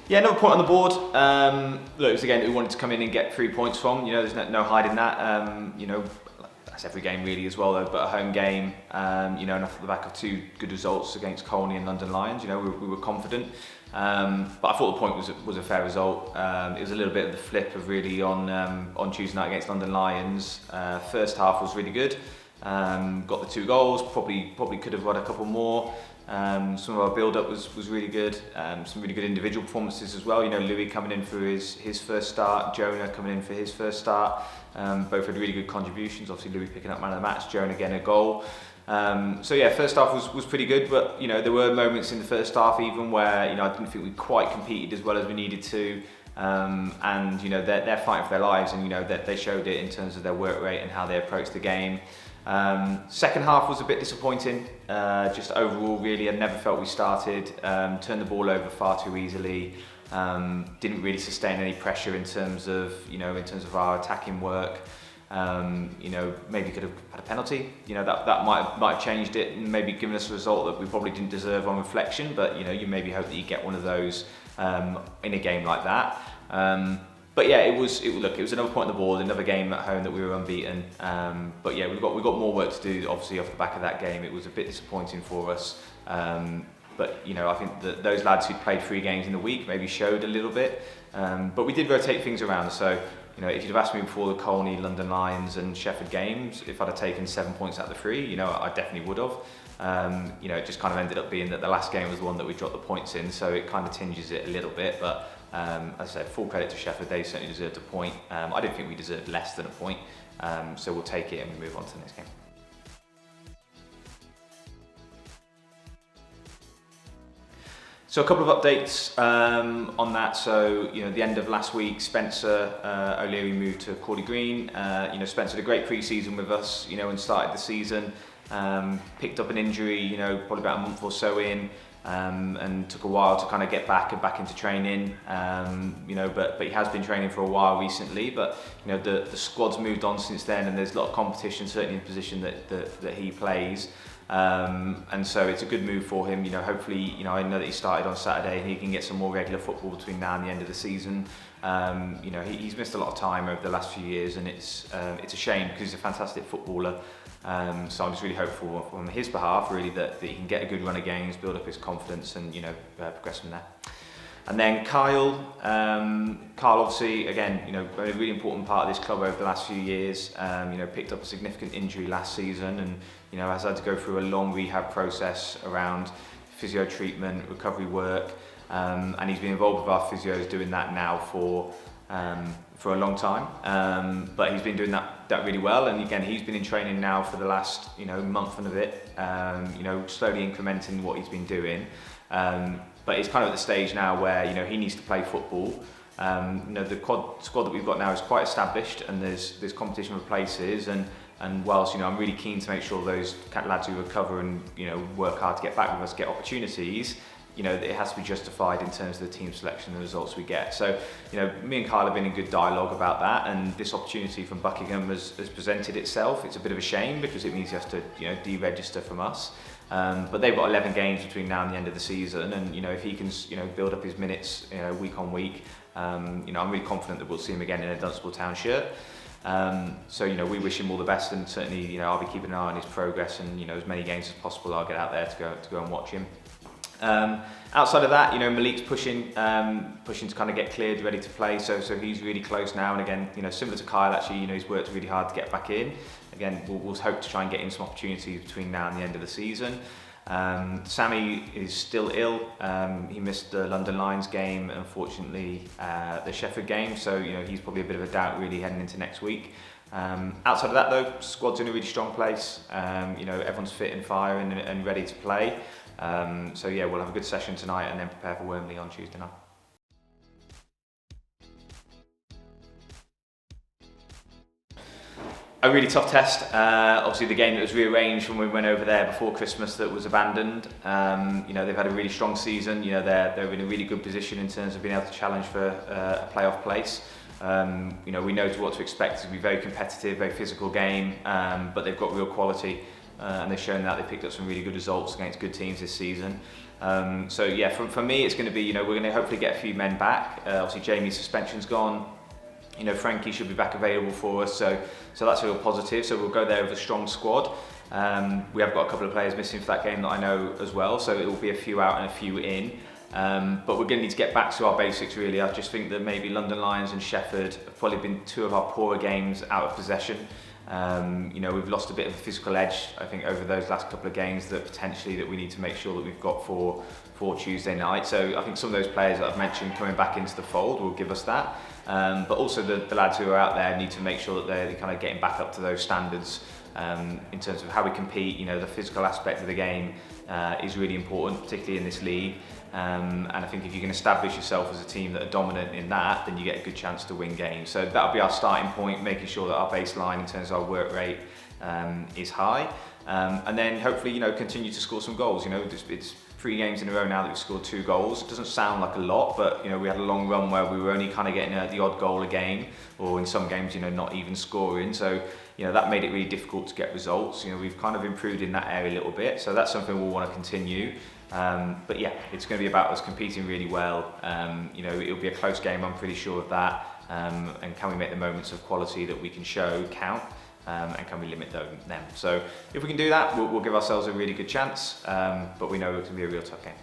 Yeah, another point on the board. Look, it was a game that we wanted to come in and get 3 points from. There's no hiding that. That's every game really as well, though. But a home game, and off the back of two good results against Colney and London Lions, we were confident. But I thought the point was a fair result. It was a little bit of the flip of really on Tuesday night against London Lions. First half was really good. Got the 2 goals. Probably could have got a couple more. Some of our build-up was really good. Some really good individual performances as well. Louis coming in for his first start, Jonah coming in for his first start. Both had really good contributions. Obviously, Louis picking up man of the match, Jonah getting a goal. First half was pretty good, but there were moments in the first half even where I didn't think we quite competed as well as we needed to. They're fighting for their lives, and that they showed it in terms of their work rate and how they approached the game. Second half was a bit disappointing. Just overall, really, I never felt we started. Turned the ball over far too easily. Didn't really sustain any pressure in terms of our attacking work. Maybe could have had a penalty. That might have changed it and maybe given us a result that we probably didn't deserve on reflection. But you maybe hope that you get one of those in a game like that. It was another point on the board, another game at home that we were unbeaten. We've got more work to do. Obviously, off the back of that game, it was a bit disappointing for us. I think that those lads who'd played 3 games in the week maybe showed a little bit. But we did rotate things around. So if you'd have asked me before the Colney, London Lions, and Shefford games, if I'd have taken 7 points out of the 3, I definitely would have. It just kind of ended up being that the last game was the one that we dropped the points in, so it kind of tinges it a little bit. But as I said, full credit to Shefford, they certainly deserved a point. I don't think we deserved less than a point, so we'll take it and we move on to the next game. So a couple of updates on that. So the end of last week, Spencer O'Leary moved to Crawley Green. Spencer had a great pre-season with us, and started the season. Picked up an injury, probably about a month or so in, and took a while to kind of get back into training. But he has been training for a while recently. But the squad's moved on since then, and there's a lot of competition, certainly in the position that he plays. And so it's a good move for him. Hopefully, I know that he started on Saturday and he can get some more regular football between now and the end of the season. He's missed a lot of time over the last few years, and it's a shame because he's a fantastic footballer. So I'm just really hopeful on his behalf, really, that he can get a good run of games, build up his confidence, and progress from there. And then Kyle obviously, again, a really important part of this club over the last few years. Picked up a significant injury last season, and has had to go through a long rehab process around physio treatment, recovery work, and he's been involved with our physios doing that now for a long time. But he's been doing that really well, and again, he's been in training now for the last month and a bit. Slowly incrementing what he's been doing. But it's kind of at the stage now where he needs to play football. The squad that we've got now is quite established, and there's competition for places. And whilst I'm really keen to make sure those lads who recover and work hard to get back with us get opportunities, it has to be justified in terms of the team selection and the results we get. So me and Kyle have been in good dialogue about that, and this opportunity from Buckingham has presented itself. It's a bit of a shame because it means he has to deregister from us. But they've got 11 games between now and the end of the season, and if he can build up his minutes week on week, I'm really confident that we'll see him again in a Dunstable Town shirt. So we wish him all the best, and certainly I'll be keeping an eye on his progress, and as many games as possible I'll get out there to go and watch him. Outside of that, Malik's pushing to kind of get cleared, ready to play. So he's really close now, and again, similar to Kyle, actually, he's worked really hard to get back in. Again, we'll hope to try and get him some opportunities between now and the end of the season. Sammy is still ill. He missed the London Lions game, unfortunately, the Shefford game. So he's probably a bit of a doubt really heading into next week. Outside of that, though, squad's in a really strong place. Everyone's fit and firing and ready to play. We'll have a good session tonight and then prepare for Wormley on Tuesday night. A really tough test. Obviously, the game that was rearranged when we went over there before Christmas that was abandoned. They've had a really strong season. They're in a really good position in terms of being able to challenge for a playoff place. We know what to expect. It's going to be a very competitive, very physical game, but they've got real quality. and they've shown that. They picked up some really good results against good teams this season. So yeah, for me it's going to be, we're going to hopefully get a few men back. Obviously Jamie's suspension's gone. Frankie should be back available for us, so that's a real positive. So we'll go there with a strong squad. We have got a couple of players missing for that game that I know as well, so it will be a few out and a few in. But we're going to need to get back to our basics really. I just think that maybe London Lions and Shefford have probably been two of our poorer games out of possession. We've lost a bit of a physical edge, I think, over those last couple of games that potentially that we need to make sure that we've got for Tuesday night. So I think some of those players that I've mentioned coming back into the fold will give us that. But also the lads who are out there need to make sure that they're kind of getting back up to those standards in terms of how we compete. The physical aspect of the game is really important, particularly in this league. And I think if you can establish yourself as a team that are dominant in that, then you get a good chance to win games. So that'll be our starting point, making sure that our baseline in terms of our work rate is high. And then hopefully, continue to score some goals. It's 3 games in a row now that we've scored 2 goals. It doesn't sound like a lot, but we had a long run where we were only kind of getting the odd goal a game, or in some games, not even scoring. So that made it really difficult to get results. We've kind of improved in that area a little bit, so that's something we'll want to continue. But yeah, it's going to be about us competing really well. It'll be a close game, I'm pretty sure of that. And can we make the moments of quality that we can show count? And can we limit them? So if we can do that, we'll give ourselves a really good chance. But we know it's going to be a real tough game.